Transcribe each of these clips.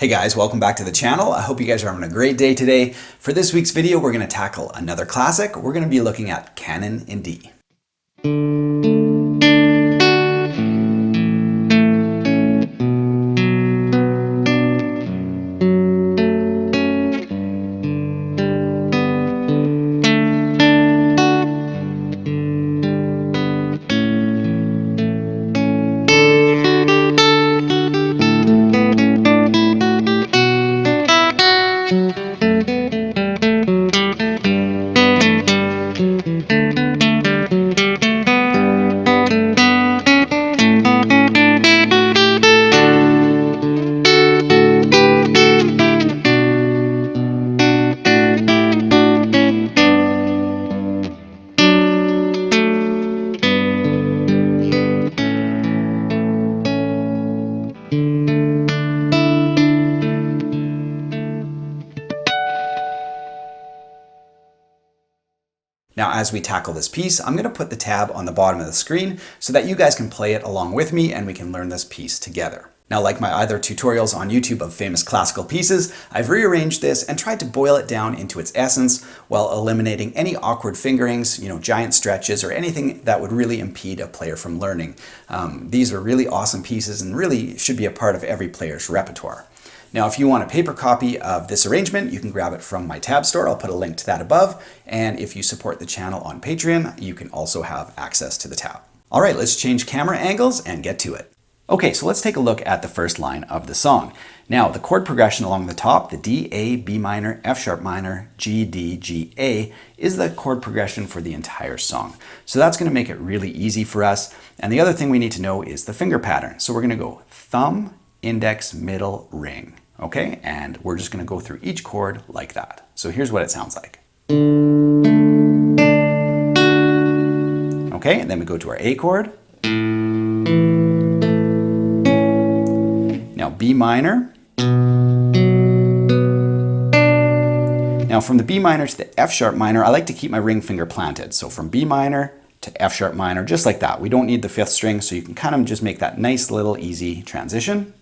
Hey guys, welcome back to the channel. I hope you guys are having a great day today. For this week's video, we're going to tackle another classic. We're going to be looking at Canon in D. Now, as we tackle this piece, I'm going to put the tab on the bottom of the screen so that you guys can play it along with me and we can learn this piece together. Now, like my other tutorials on YouTube of famous classical pieces, I've rearranged this and tried to boil it down into its essence while eliminating any awkward fingerings, giant stretches, or anything that would really impede a player from learning. These are really awesome pieces and really should be a part of every player's repertoire. Now, if you want a paper copy of this arrangement, you can grab it from my tab store. I'll put a link to that above. And if you support the channel on Patreon, you can also have access to the tab. All right, let's change camera angles and get to it. Okay, so let's take a look at the first line of the song. Now, the chord progression along the top, the D, A, B minor, F sharp minor, G, D, G, A, is the chord progression for the entire song. So that's going to make it really easy for us. And the other thing we need to know is the finger pattern. So we're going to go thumb, index, middle, ring. Okay, and we're just going to go through each chord like that. So here's what it sounds like. Okay, and then we go to our A chord. Now B minor. Now from the B minor to the F sharp minor, I like to keep my ring finger planted. So from B minor to F sharp minor, just like that. We don't need the fifth string, so you can kind of just make that nice little easy transition.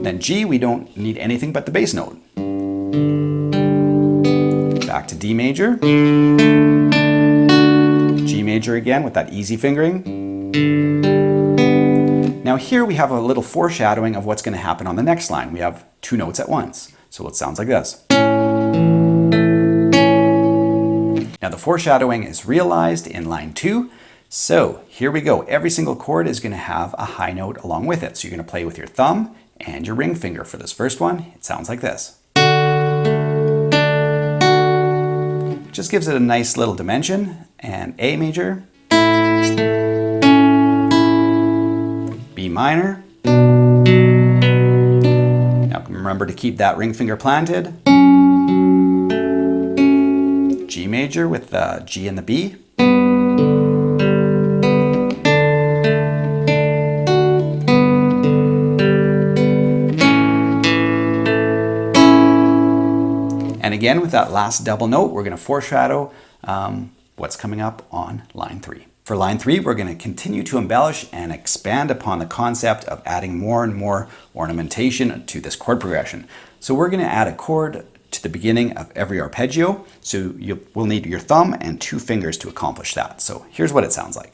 Then G, we don't need anything but the bass note. Back to D major. G major again with that easy fingering. Now here we have a little foreshadowing of what's going to happen on the next line. We have two notes at once. So it sounds like this. Now the foreshadowing is realized in line 2. So here we go. Every single chord is going to have a high note along with it. So you're going to play with your thumb and your ring finger. For this first one, it sounds like this. Just gives it a nice little dimension. And A major, B minor. Now remember to keep that ring finger planted. G major with the G and the B. And again, with that last double note, we're going to foreshadow what's coming up on line 3. For line 3, we're going to continue to embellish and expand upon the concept of adding more and more ornamentation to this chord progression. So we're going to add a chord to the beginning of every arpeggio. So we'll need your thumb and 2 fingers to accomplish that. So here's what it sounds like.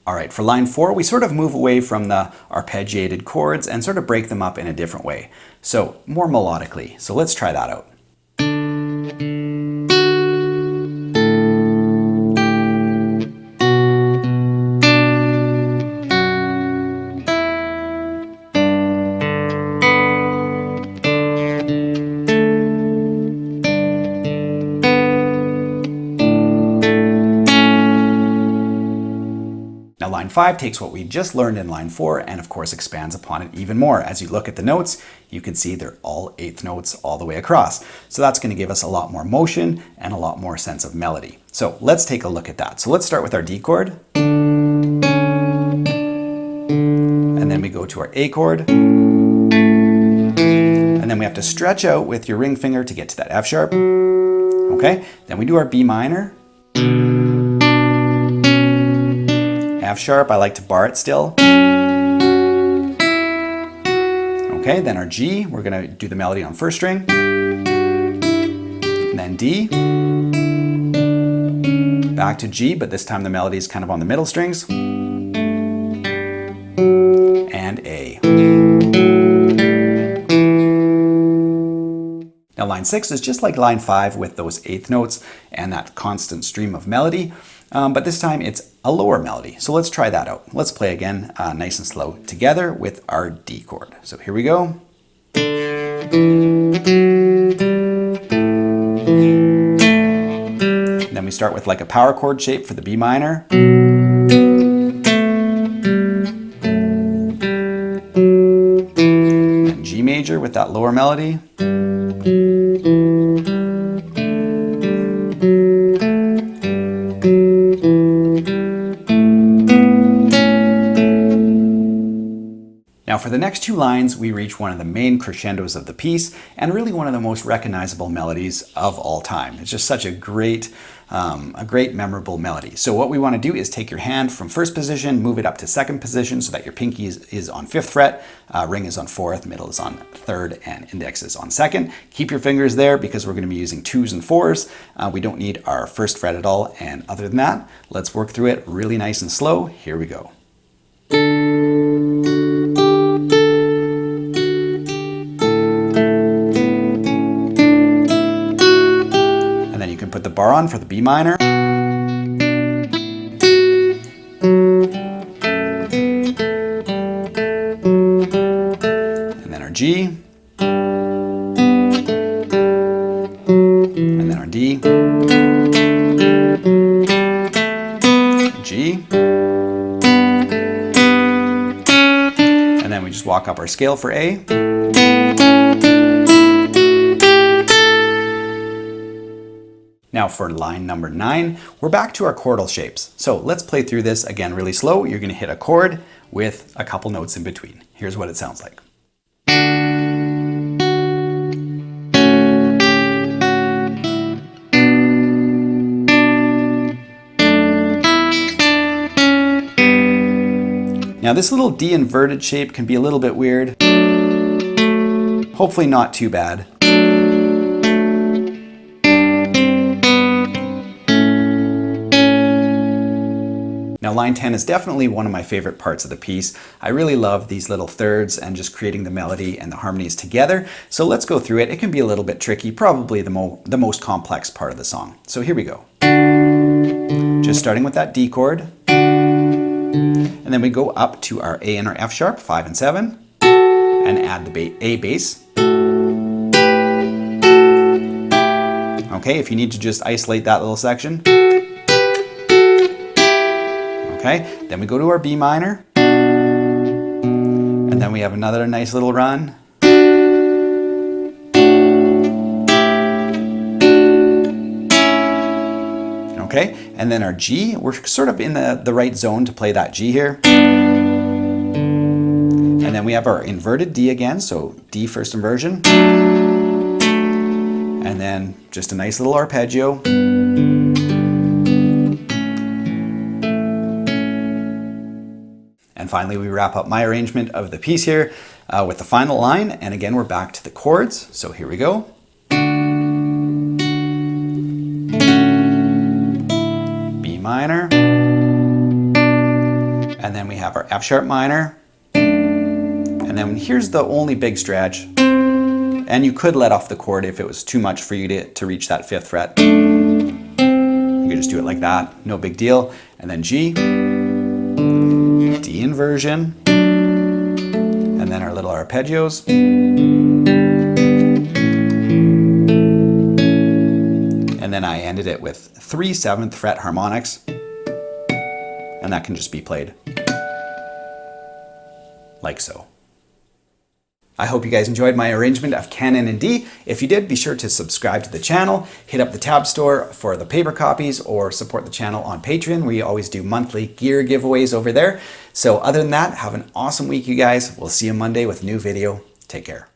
All right, for line 4, we sort of move away from the arpeggiated chords and sort of break them up in a different way. So more melodically. So let's try that out. Now Now line 5 takes what we just learned in line 4 and of course expands upon it even more. As you look at the notes, you can see they're all eighth notes all the way across. So that's going to give us a lot more motion and a lot more sense of melody. So let's take a look at that. So let's start with our D chord. And then we go to our A chord. And then we have to stretch out with your ring finger to get to that F sharp. Okay, then we do our B minor. F sharp, I like to bar it still. Okay, then our G, we're gonna do the melody on first string. And then D. Back to G, but this time the melody is kind of on the middle strings. And A. Now line 6 is just like line 5 with those eighth notes and that constant stream of melody. But this time it's a lower melody. So let's try that out. Let's play again nice and slow together with our D chord. So here we go. And then we start with like a power chord shape for the B minor. And G major with that lower melody. Now for the next two lines, we reach one of the main crescendos of the piece and really one of the most recognizable melodies of all time. It's just such a great memorable melody. So what we want to do is take your hand from first position, move it up to second position so that your pinky is on 5th fret, ring is on 4th, middle is on 3rd, and index is on 2nd. Keep your fingers there because we're going to be using 2s and 4s. We don't need our 1st fret at all. And other than that, let's work through it really nice and slow. Here we go. Put the bar on for the B minor. And then our G. And then our D. G. And then we just walk up our scale for A. Now for line number 9, we're back to our chordal shapes. So let's play through this again really slow. You're going to hit a chord with a couple notes in between. Here's what it sounds like. Now this little D inverted shape can be a little bit weird. Hopefully not too bad. Now line 10 is definitely one of my favorite parts of the piece. I really love these little thirds and just creating the melody and the harmonies together. So let's go through it. It can be a little bit tricky, probably the most complex part of the song. So here we go. Just starting with that D chord. And then we go up to our A and our F sharp, 5 and 7, and add the A bass. Okay, if you need to just isolate that little section. Okay, then we go to our B minor, and then we have another nice little run. Okay, and then our G, we're sort of in the right zone to play that G here. And then we have our inverted D again, so D first inversion. And then just a nice little arpeggio. And finally, we wrap up my arrangement of the piece here with the final line. And again, we're back to the chords. So here we go. B minor. And then we have our F sharp minor. And then here's the only big stretch. And you could let off the chord if it was too much for you to reach that 5th fret. You could just do it like that, no big deal. And then G. D inversion, and then our little arpeggios. And then I ended it with 3 7th fret harmonics. And and that can just be played like so. I hope you guys enjoyed my arrangement of Canon in D. If you did, be sure to subscribe to the channel, hit up the tab store for the paper copies, or support the channel on Patreon. We always do monthly gear giveaways over there. So other than that, have an awesome week, you guys. We'll see you Monday with a new video. Take care.